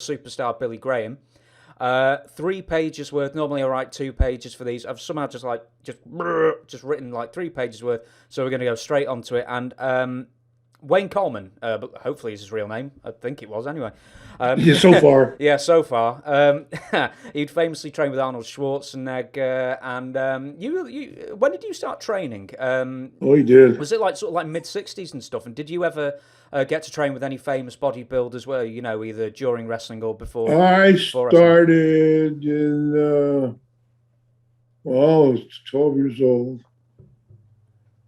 Superstar Billy Graham. 3 pages worth. Normally I write 2 pages for these. I've somehow just written like 3 pages worth. So we're going to go straight onto it. And Wayne Coleman, but hopefully is his real name. I think it was anyway. Yeah, so far. Yeah, so far. He'd famously trained with Arnold Schwarzenegger. And you, when did you start training? He did. Was it like sort of like mid-60s and stuff? And did you ever get to train with any famous bodybuilders? Where either during wrestling or before? I started in. I was 12 years old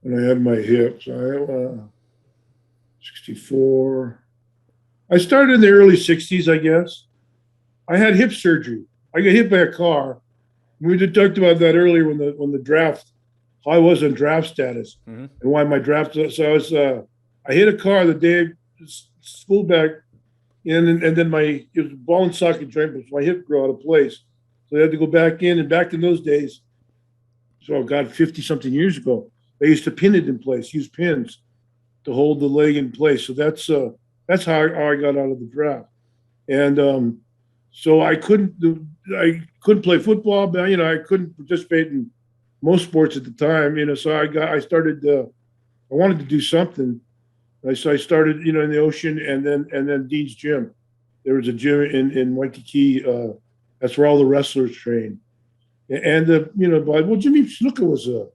when I had my hips. I 64. I started in the early 60s, I guess. I had hip surgery. I got hit by a car. We talked about that earlier when the draft, how I was on draft status and why my draft. So I hit a car the day school back in, and then it was a ball and socket joint, but my hip grew out of place. So I had to go back in, and back in those days, so God, 50 something years ago, they used to pin it in place, use pins to hold the leg in place. So that's how I got out of the draft. And so I couldn't play football, but I couldn't participate in most sports at the time. So I wanted to do something. So I started, in the ocean, and then Dean's Gym. There was a gym in Waikiki. That's where all the wrestlers train. And Jimmy Snuka was a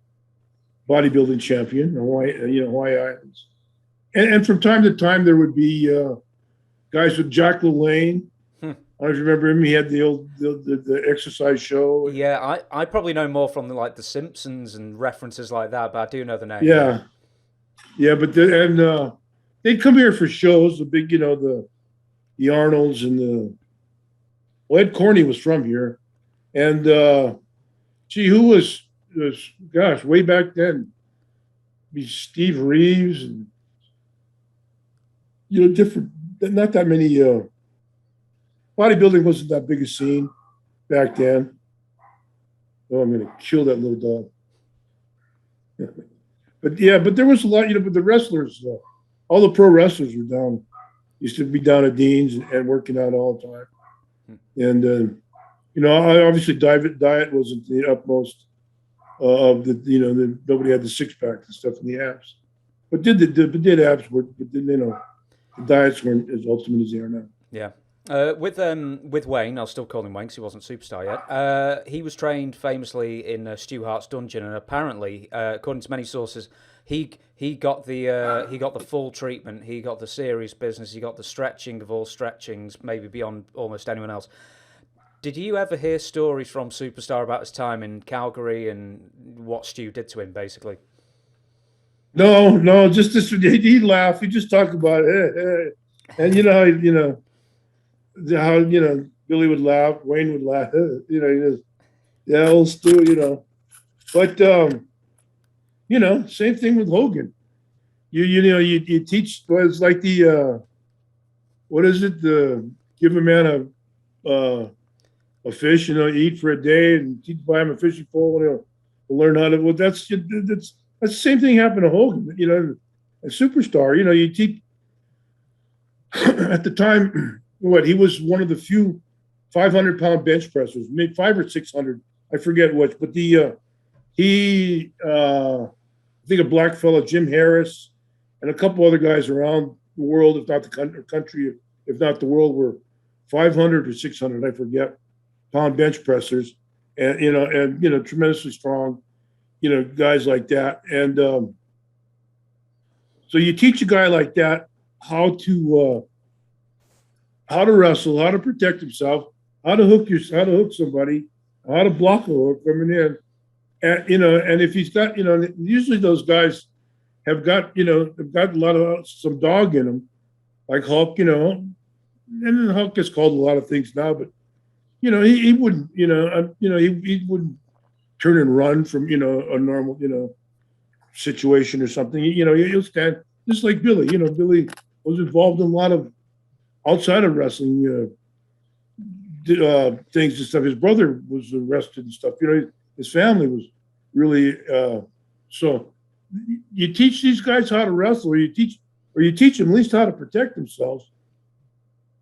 bodybuilding champion in Hawaii Islands. And from time to time, there would be guys with Jack LaLanne. I don't know if you remember him. He had the exercise show. Yeah, I probably know more from the Simpsons and references like that, but I do know the name. Yeah, but they'd come here for shows. The big, the Arnolds and Ed Corney was from here, and who was way back then? Be Steve Reeves and different. Not that many. Bodybuilding wasn't that big a scene back then. Oh, I'm going to kill that little dog. But there was a lot. But the wrestlers, all the pro wrestlers were down. Used to be down at Dean's and working out all the time. And obviously diet wasn't the utmost of the. Nobody had the six pack and stuff in the abs, but did abs work? But then the diets weren't as ultimate as they are now. Yeah. With Wayne, I'll still call him Wayne because he wasn't superstar yet. He was trained famously in Stu Hart's dungeon, and apparently, according to many sources, he got the full treatment. He got the serious business. He got the stretching of all stretchings, maybe beyond almost anyone else. Did you ever hear stories from Superstar about his time in Calgary and what Stu did to him, basically? No, just this. He'd laugh. He'd just talk about it, and how Billy would laugh, Wayne would laugh, old Stu, but same thing with Hogan. You teach. Well, it's like what is it? Give a man a fish, eat for a day, and buy him a fishing pole, and he'll learn how to. Well, that's the same thing happened to Hogan. A superstar. You teach at the time. He was one of the few 500-pound bench pressers, maybe 500 or 600, I forget which. But I think a black fellow, Jim Harris, and a couple other guys around the world, if not the country, if not the world, were 500 or 600, I forget, pound bench pressers, and tremendously strong, guys like that. And so you teach a guy like that how to wrestle, how to protect himself, how to hook somebody, how to block a hook coming in, and if he's got, usually those guys have got a lot of some dog in them, like Hulk, and then Hulk gets called a lot of things now, but he wouldn't, he wouldn't turn and run from a normal situation or something. He'll stand just like Billy. Billy was involved in a lot of outside of wrestling things and stuff. His brother was arrested and stuff. His family was really so. You teach these guys how to wrestle, or you teach them at least how to protect themselves.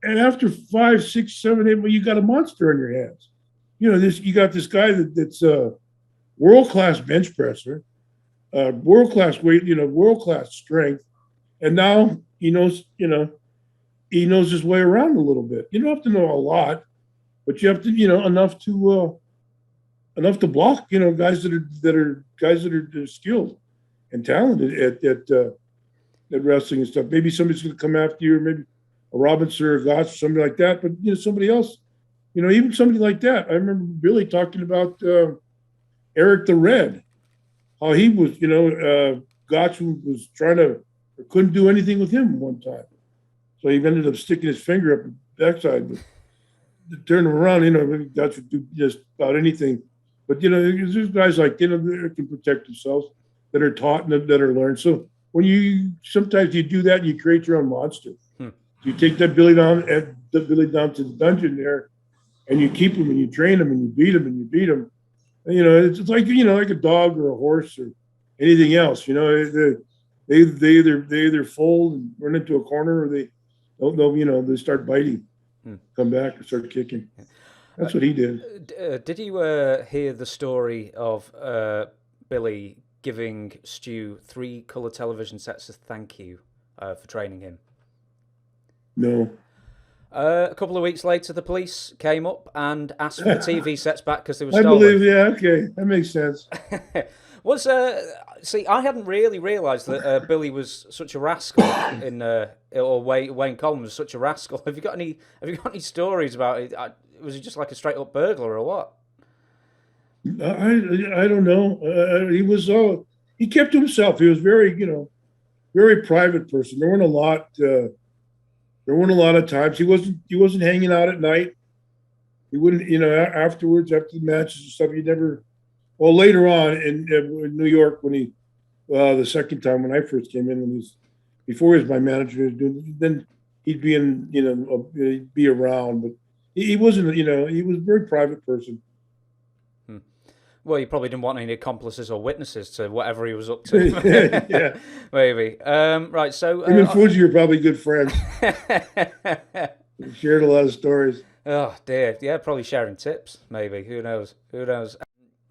And after 5, 6, 7, 8, well, you got a monster on your hands. You got this guy that's a world-class bench presser, world-class weight, world-class strength. And now he knows his way around a little bit. You don't have to know a lot, but you have to, enough to block, guys that are skilled and talented at wrestling and stuff. Maybe somebody's going to come after you, or maybe a Robinson or a Gotch, somebody like that. But somebody else, even somebody like that. I remember Billy talking about Eric the Red, how he was, Gotch was trying to, or couldn't do anything with him one time, so he ended up sticking his finger up the backside. But to turn him around, Gotch would do just about anything. But there's guys like that can protect themselves, that are taught and that are learned. So sometimes you do that and you create your own monster. You take that Billy down to the dungeon there, and you keep him and you train him and you beat him and you beat him. And, it's like like a dog or a horse or anything else. They either fold and run into a corner, or they start biting, come back or start kicking. That's what he did. Did you hear the story of Billy giving Stu 3 colour television sets as thank you for training him? No. A couple of weeks later, the police came up and asked for the TV sets back because they were I stolen. believe, yeah, okay, that makes sense. See, I hadn't really realised that Billy was such a rascal or Wayne Coleman was such a rascal. Have you got any stories about it? Was he just like a straight up burglar or what? I don't know. He kept to himself. He was very, very private person. There weren't a lot of times he wasn't hanging out at night. He wouldn't, afterwards, after the matches and stuff. He never. Well, later on in New York, when the second time when I first came in, before he was my manager, then he'd be he'd be around, but he wasn't, he was a very private person. Well, he probably didn't want any accomplices or witnesses to whatever he was up to. Yeah. Maybe. Right, so... Him and Fuji are probably good friends. We shared a lot of stories. Oh, dear. Yeah, probably sharing tips, maybe. Who knows?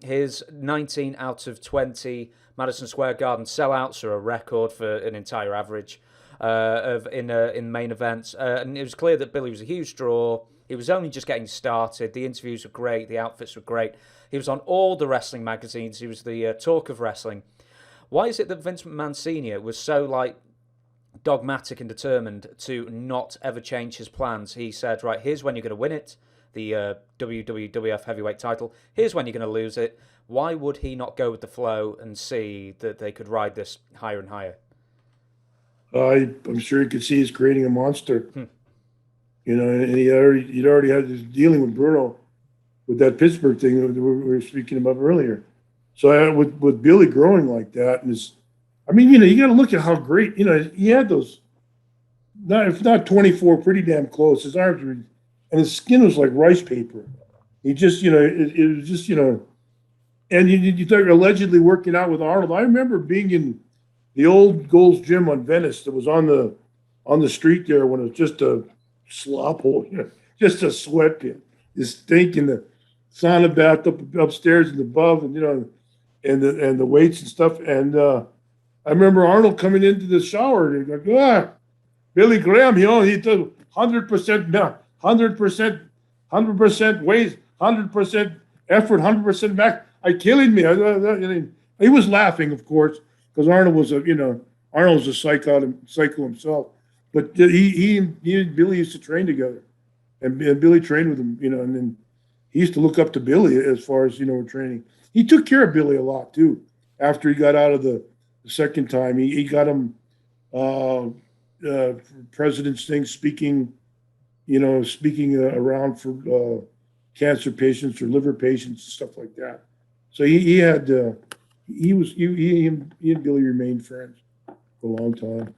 His 19 out of 20 Madison Square Garden sellouts are a record for an entire average in main events. And it was clear that Billy was a huge draw. He was only just getting started. The interviews were great. The outfits were great. He was on all the wrestling magazines. He was the talk of wrestling. Why is it that Vince McMahon Sr. was so dogmatic and determined to not ever change his plans? He said, right, here's when you're going to win it, the WWF heavyweight title. Here's when you're going to lose it. Why would he not go with the flow and see that they could ride this higher and higher? I'm sure he could see he's creating a monster. And he'd already had this dealing with Bruno with that Pittsburgh thing that we were speaking about earlier. So with Billy growing like that, and you got to look at how great, he had those, if not 24, pretty damn close. His arms were, and his skin was like rice paper. He just, it was just, and you talk allegedly working out with Arnold. I remember being in the old Gold's Gym on Venice that was on the street there when it was just a slop hole, just a sweat pit. This stink in the sauna bath upstairs and above, and and the weights and stuff. And I remember Arnold coming into the shower and he'd go, Billy Graham, he took 100%, 100% weight, 100% effort, 100% back. Killing me. He was laughing, of course, because Arnold was a psycho himself. But he and Billy used to train together, and Billy trained with him, and then he used to look up to Billy as far as training. He took care of Billy a lot too. After he got out of the second time, he got him president's thing, speaking around for cancer patients or liver patients and stuff like that. So he and Billy remained friends for a long time.